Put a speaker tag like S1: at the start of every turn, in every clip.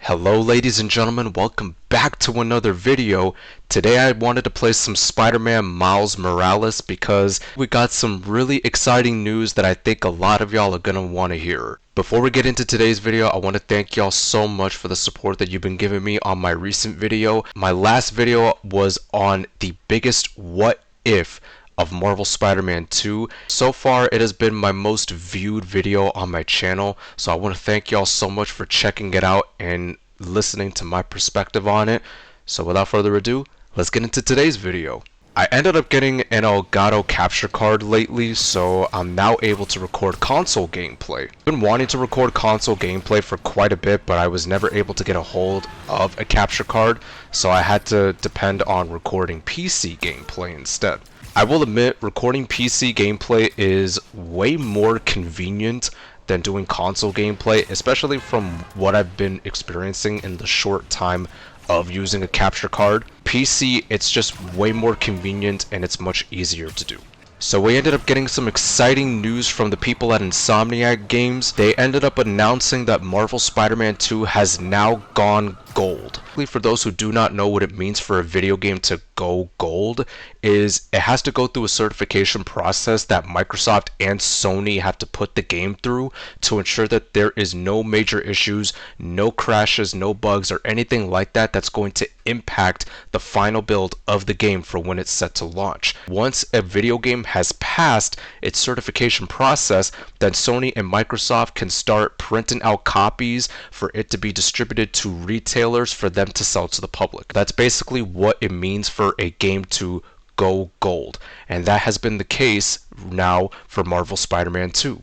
S1: Hello ladies and gentlemen, welcome back to another video. Today I wanted to play some Spider-Man Miles Morales because we got some really exciting news that I think a lot of y'all are gonna want to hear. Before we get into today's video, I want to thank y'all so much for the support that you've been giving me on my recent video. My last video was on the biggest what if of Marvel Spider-Man 2. So far, it has been my most viewed video on my channel, so I want to thank y'all so much for checking it out and listening to my perspective on it. So without further ado, let's get into today's video. I ended up getting an Elgato capture card lately, so I'm now able to record console gameplay. I've been wanting to record console gameplay for quite a bit, but I was never able to get a hold of a capture card, so I had to depend on recording PC gameplay instead. I will admit, recording PC gameplay is way more convenient than doing console gameplay, especially from what I've been experiencing in the short time of using a capture card. PC, it's just way more convenient and it's much easier to do. So we ended up getting some exciting news from the people at Insomniac Games. They ended up announcing that Marvel Spider-Man 2 has now gone gold. For those who do not know what it means for a video game to go gold, is it has to go through a certification process that Microsoft and Sony have to put the game through to ensure that there is no major issues, no crashes, no bugs, or anything like that that's going to impact the final build of the game for when it's set to launch. Once a video game has passed its certification process, then Sony and Microsoft can start printing out copies for it to be distributed to retailers for them to sell to the public. That's basically what it means for a game to go gold, and that has been the case now for Marvel Spider-Man 2.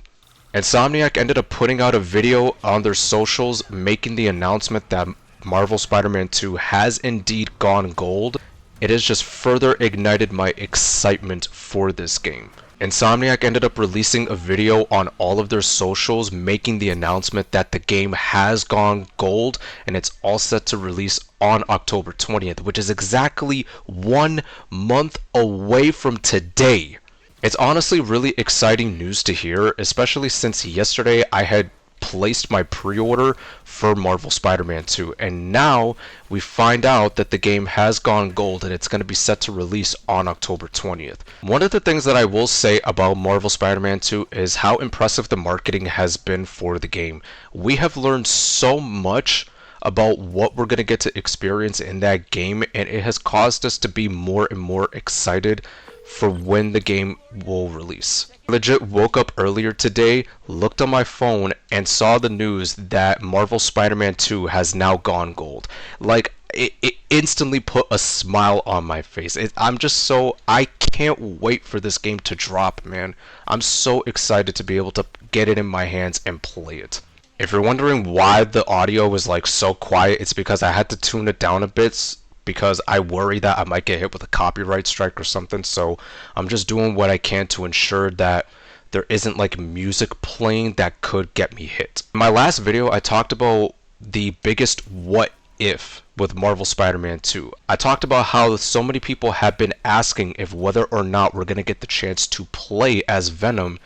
S1: Insomniac ended up putting out a video on their socials making the announcement that Marvel Spider-Man 2 has indeed gone gold. It has just further ignited my excitement for this game. Insomniac ended up releasing a video on all of their socials making the announcement that the game has gone gold and it's all set to release on October 20th, which is exactly 1 month away from today. It's honestly really exciting news to hear, especially since yesterday I had placed my pre-order for Marvel Spider-Man 2, and now we find out that the game has gone gold and it's going to be set to release on October 20th. One of the things that I will say about Marvel Spider-Man 2 is how impressive the marketing has been for the game. We have learned so much about what we're going to get to experience in that game, and it has caused us to be more and more excited for when the game will release. I legit woke up earlier today, looked on my phone, and saw the news that Marvel Spider-Man 2 has now gone gold. Like, it instantly put a smile on my face. I can't wait for this game to drop, man. I'm so excited to be able to get it in my hands and play it. If you're wondering why the audio was like so quiet, it's because I had to tune it down a bit because I worry that I might get hit with a copyright strike or something, so I'm just doing what I can to ensure that there isn't like music playing that could get me hit. In my last video, I talked about the biggest what if with Marvel Spider-Man 2. I talked about how so many people have been asking if whether or not we're going to get the chance to play as Venom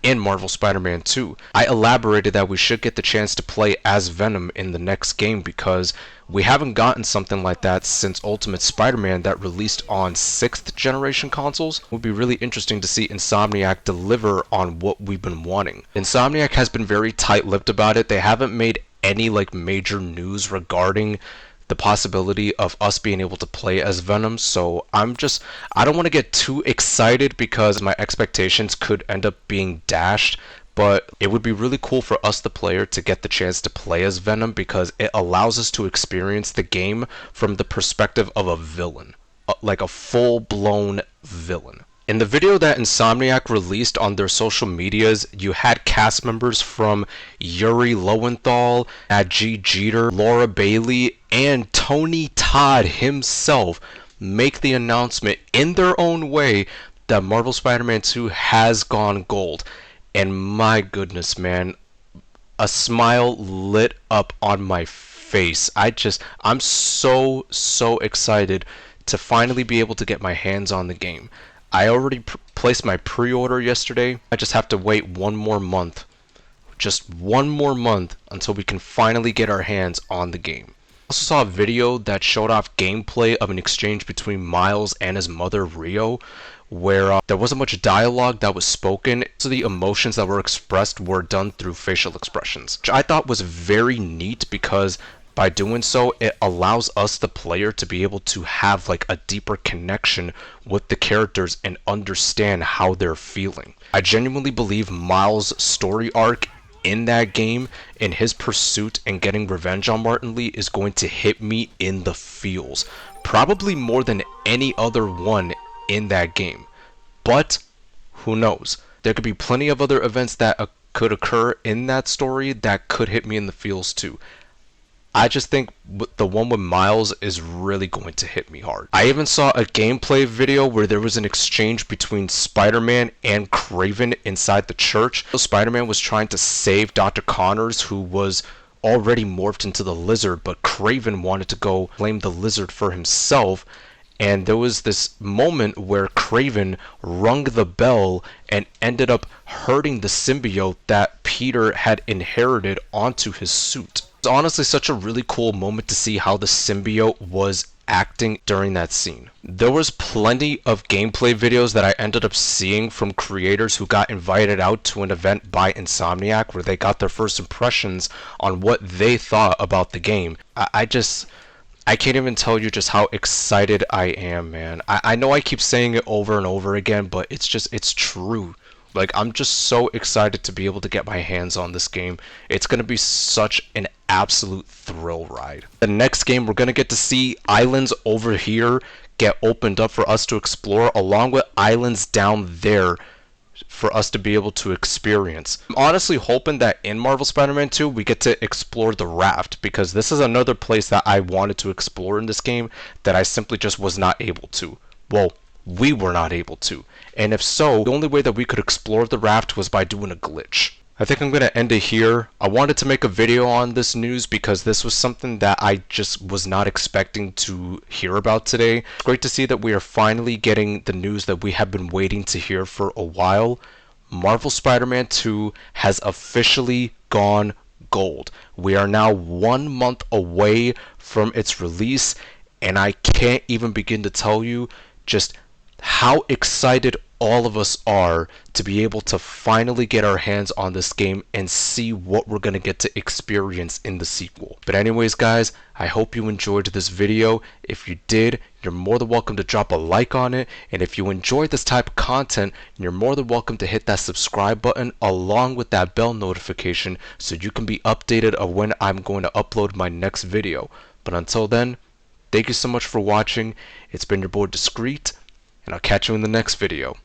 S1: in Marvel Spider-Man 2. I elaborated that we should get the chance to play as Venom in the next game because we haven't gotten something like that since Ultimate Spider-Man that released on 6th generation consoles. It would be really interesting to see Insomniac deliver on what we've been wanting. Insomniac has been very tight-lipped about it. They haven't made any like major news regarding the possibility of us being able to play as Venom, so I don't want to get too excited because my expectations could end up being dashed, but it would be really cool for us, the player, to get the chance to play as Venom because it allows us to experience the game from the perspective of a villain, like a full-blown villain. In the video that Insomniac released on their social medias, you had cast members from Yuri Lowenthal, G. Jeter, Laura Bailey, and Tony Todd himself make the announcement in their own way that Marvel Spider-Man 2 has gone gold. And my goodness, man, a smile lit up on my face. I'm so excited to finally be able to get my hands on the game. I already placed my pre-order yesterday. I just have to wait 1 more month, just one more month until we can finally get our hands on the game. I also saw a video that showed off gameplay of an exchange between Miles and his mother Rio, where there wasn't much dialogue that was spoken, so the emotions that were expressed were done through facial expressions, which I thought was very neat because by doing so, it allows us, the player, to be able to have like a deeper connection with the characters and understand how they're feeling. I genuinely believe Miles' story arc in that game, in his pursuit and getting revenge on Martin Li, is going to hit me in the feels, probably more than any other one in that game. But who knows? There could be plenty of other events that could occur in that story that could hit me in the feels too. I just think the one with Miles is really going to hit me hard. I even saw a gameplay video where there was an exchange between Spider-Man and Kraven inside the church. Spider-Man was trying to save Dr. Connors, who was already morphed into the Lizard, but Kraven wanted to go blame the Lizard for himself. And there was this moment where Kraven rung the bell and ended up hurting the symbiote that Peter had inherited onto his suit. It's honestly such a really cool moment to see how the symbiote was acting during that scene. There was plenty of gameplay videos that I ended up seeing from creators who got invited out to an event by Insomniac where they got their first impressions on what they thought about the game. I can't even tell you just how excited I am, man. I know I keep saying it over and over again, but it's true. Like, I'm just so excited to be able to get my hands on this game. It's going to be such an absolute thrill ride. The next game, we're going to get to see islands over here get opened up for us to explore, along with islands down there for us to be able to experience. I'm honestly hoping that in Marvel Spider-Man 2 we get to explore the raft, because this is another place that I wanted to explore in this game that I simply just was not able to. Well, we were not able to. And if so, the only way that we could explore the raft was by doing a glitch. I think I'm going to end it here. I wanted to make a video on this news because this was something that I just was not expecting to hear about today. It's great to see that we are finally getting the news that we have been waiting to hear for a while. Marvel Spider-Man 2 has officially gone gold. We are now 1 month away from its release, and I can't even begin to tell you just how excited all of us are to be able to finally get our hands on this game and see what we're going to get to experience in the sequel. But anyways, guys, I hope you enjoyed this video. If you did, you're more than welcome to drop a like on it, and if you enjoyed this type of content, you're more than welcome to hit that subscribe button along with that bell notification so you can be updated of when I'm going to upload my next video. But until then, thank you so much for watching. It's been your boy Discreet, and I'll catch you in the next video.